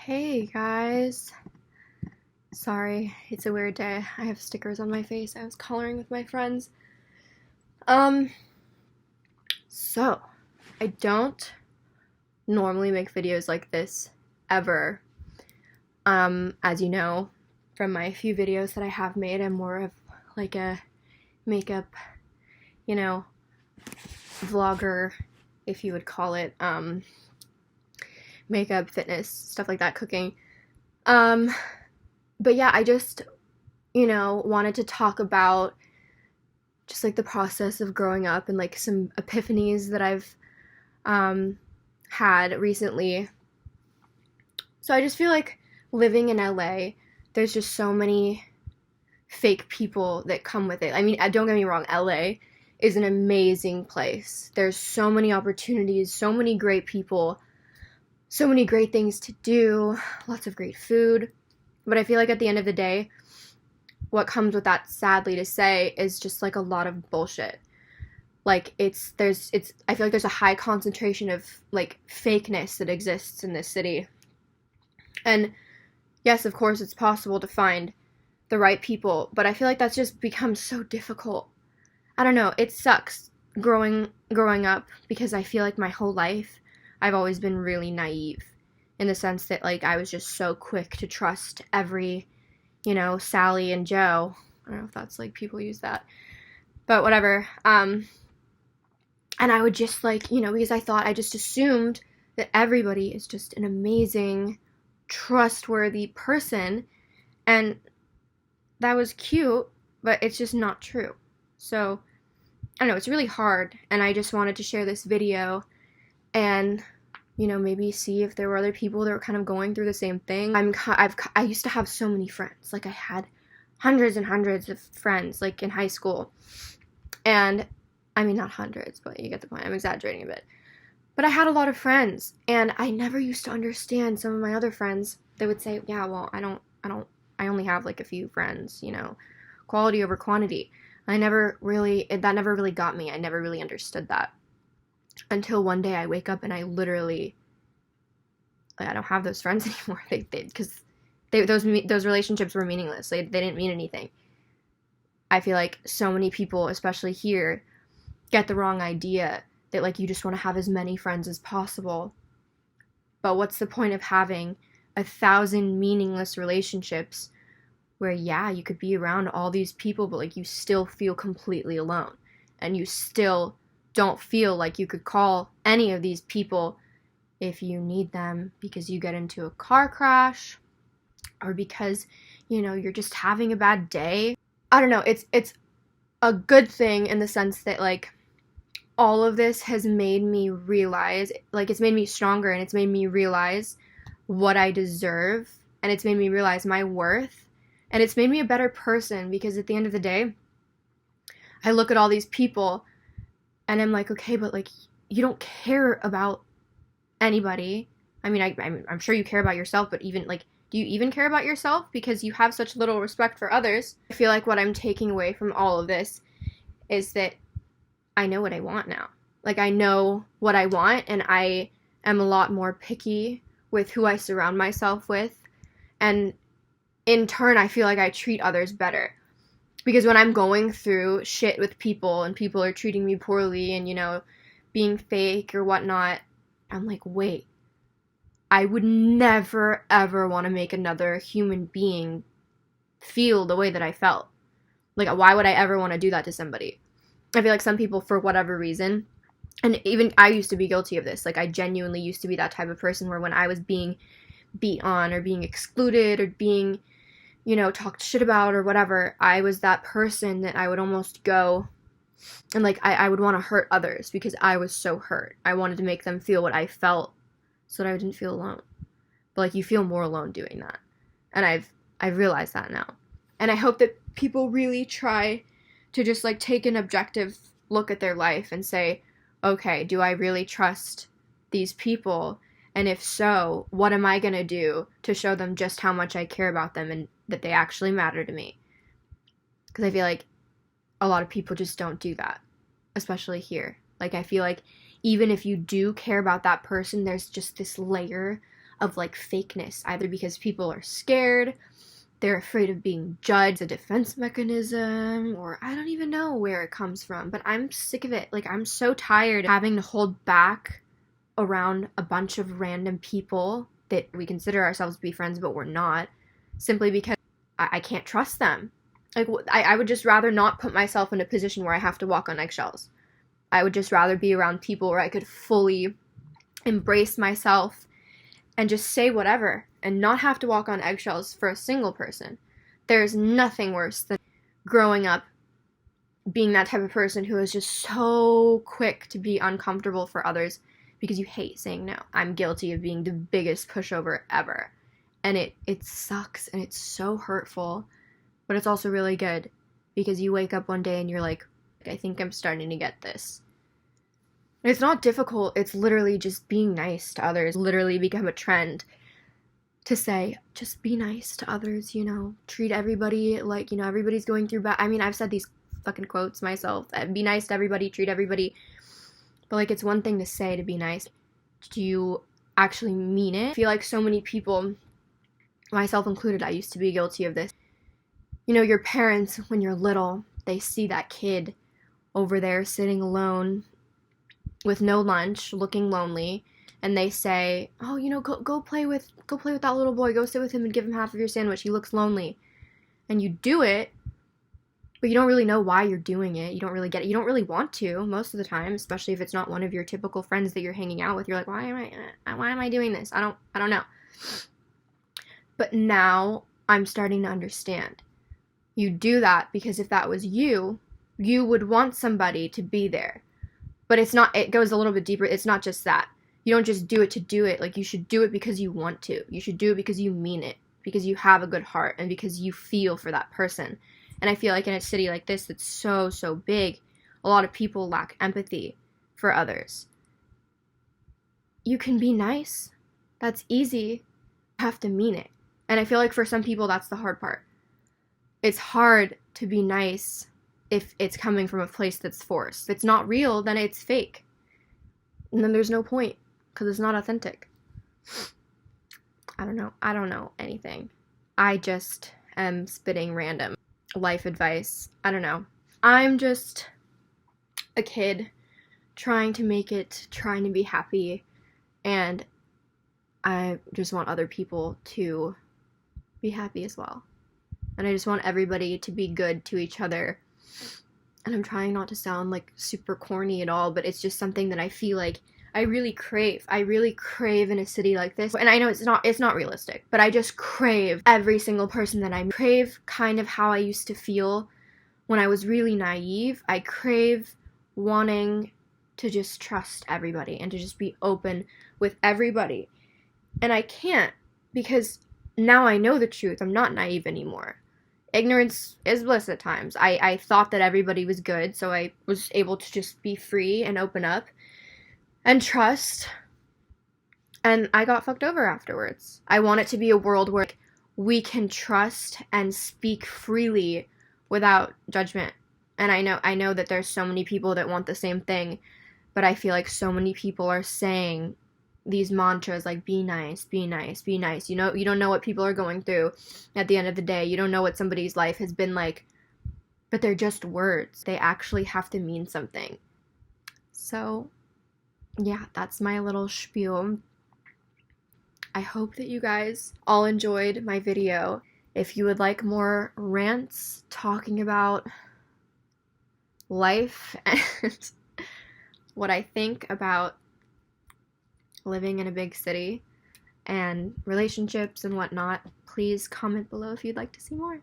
Hey guys. Sorry, it's a weird day. I have stickers on my face. I was coloring with my friends. Um, so I don't normally make videos like this ever. As you know from my few videos that I have made, I'm more of like a makeup, you know, vlogger, if you would call it. Makeup, fitness, stuff like that, cooking. Um, but yeah, I just wanted to talk about just like the process of growing up and like some epiphanies that I've um, had recently. So I just feel like living in LA, there's just so many fake people that come with it. I mean, don't get me wrong, LA is an amazing place. There's so many opportunities, so many great people, so many great things to do, lots of great food. But I feel like at the end of the day, what comes with that, sadly to say, is just like a lot of bullshit. Like I feel like there's a high concentration of like fakeness that exists in this city. And yes, of course it's possible to find the right people, but I feel like that's just become so difficult. I don't know, it sucks growing up because I feel like my whole life I've always been really naive in the sense that like I was just so quick to trust every, Sally and Joe. I don't know if that's like people use that. But whatever. And I would just like, because I just assumed that everybody is just an amazing, trustworthy person. And that was cute, but it's just not true. So, I don't know, it's really hard. And I just wanted to share this video and, maybe see if there were other people that were kind of going through the same thing. I used to have so many friends. Like, I had hundreds and hundreds of friends, like, in high school. And I mean, not hundreds, but you get the point. I'm exaggerating a bit. But I had a lot of friends, and I never used to understand some of my other friends. They would say, yeah, well, I only have like a few friends, quality over quantity. That never really got me. I never really understood that until one day I wake up and I literally, like, I don't have those friends anymore. Because those relationships were meaningless. They didn't mean anything. I feel like so many people, especially here, get the wrong idea that like you just want to have as many friends as possible. But what's the point of having 1,000 meaningless relationships where, yeah, you could be around all these people, but like you still feel completely alone, and you still don't feel like you could call any of these people if you need them because you get into a car crash or because, you're just having a bad day. I don't know, it's a good thing in the sense that like all of this has made me realize, like, it's made me stronger, and it's made me realize what I deserve, and it's made me realize my worth, and it's made me a better person because at the end of the day, I look at all these people and I'm like, okay, but like, you don't care about anybody. I mean, I'm sure you care about yourself, but even like, do you even care about yourself because you have such little respect for others? I feel like what I'm taking away from all of this is that I know what I want now. Like, I know what I want, and I am a lot more picky with who I surround myself with. And in turn, I feel like I treat others better. Because when I'm going through shit with people and people are treating me poorly and, being fake or whatnot, I'm like, wait, I would never, ever want to make another human being feel the way that I felt. Like, why would I ever want to do that to somebody? I feel like some people, for whatever reason, and even I used to be guilty of this, like I genuinely used to be that type of person where when I was being beat on or being excluded or being, talked shit about or whatever, I was that person that I would almost go and like I would want to hurt others because I was so hurt. I wanted to make them feel what I felt so that I didn't feel alone. But like, you feel more alone doing that. And I've realized that now. And I hope that people really try to just like take an objective look at their life and say, okay, do I really trust these people? And if so, what am I going to do to show them just how much I care about them and that they actually matter to me? Because I feel like a lot of people just don't do that, especially here. Like, I feel like even if you do care about that person, there's just this layer of like fakeness, either because people are scared, they're afraid of being judged, a defense mechanism, or I don't even know where it comes from, but I'm sick of it. Like, I'm so tired of having to hold back around a bunch of random people that we consider ourselves to be friends, but we're not, simply because I can't trust them. Like, I would just rather not put myself in a position where I have to walk on eggshells. I would just rather be around people where I could fully embrace myself and just say whatever and not have to walk on eggshells for a single person. There's nothing worse than growing up being that type of person who is just so quick to be uncomfortable for others because you hate saying no. I'm guilty of being the biggest pushover ever. And it sucks and it's so hurtful, but it's also really good because you wake up one day and you're like, I think I'm starting to get this. It's not difficult. It's literally just being nice to others. Literally become a trend to say, just be nice to others, you know, treat everybody like, you know, everybody's going through bad. I mean, I've said these fucking quotes myself. Be nice to everybody, treat everybody. But like, it's one thing to say to be nice. Do you actually mean it? I feel like so many people, myself included, I used to be guilty of this. You know, your parents, when you're little, they see that kid over there sitting alone with no lunch, looking lonely, and they say, oh, you know, go play with that little boy, go sit with him and give him half of your sandwich, he looks lonely. And you do it, but you don't really know why you're doing it. You don't really get it. You don't really want to most of the time, especially if it's not one of your typical friends that you're hanging out with. You're like, why am I doing this? I don't know. But now I'm starting to understand. You do that because if that was you would want somebody to be there. But it's not, it goes a little bit deeper. It's not just that. You don't just do it to do it. Like, you should do it because you want to. You should do it because you mean it, because you have a good heart, and because you feel for that person. And I feel like in a city like this that's so, so big, a lot of people lack empathy for others. You can be nice. That's easy. You have to mean it. And I feel like for some people, that's the hard part. It's hard to be nice if it's coming from a place that's forced. If it's not real, then it's fake. And then there's no point, because it's not authentic. I don't know anything. I just am spitting random life advice. I don't know. I'm just a kid trying to make it, trying to be happy, and I just want other people to be happy as well. And I just want everybody to be good to each other. And I'm trying not to sound like super corny at all, but it's just something that I feel like I really crave. I really crave in a city like this. And I know it's not realistic, but I just crave every single person that I crave, kind of how I used to feel when I was really naive. I crave wanting to just trust everybody and to just be open with everybody. And I can't, because now I know the truth. I'm not naive anymore. Ignorance is bliss at times. I thought that everybody was good, so I was able to just be free and open up and trust. And I got fucked over afterwards. I want it to be a world where we can trust and speak freely without judgment. And I know that there's so many people that want the same thing, but I feel like so many people are saying these mantras like, be nice, be nice, be nice. You know, you don't know what people are going through at the end of the day. You don't know what somebody's life has been like, but they're just words. They actually have to mean something. So yeah, that's my little spiel. I hope that you guys all enjoyed my video. If you would like more rants talking about life and what I think about living in a big city and relationships and whatnot, please comment below if you'd like to see more.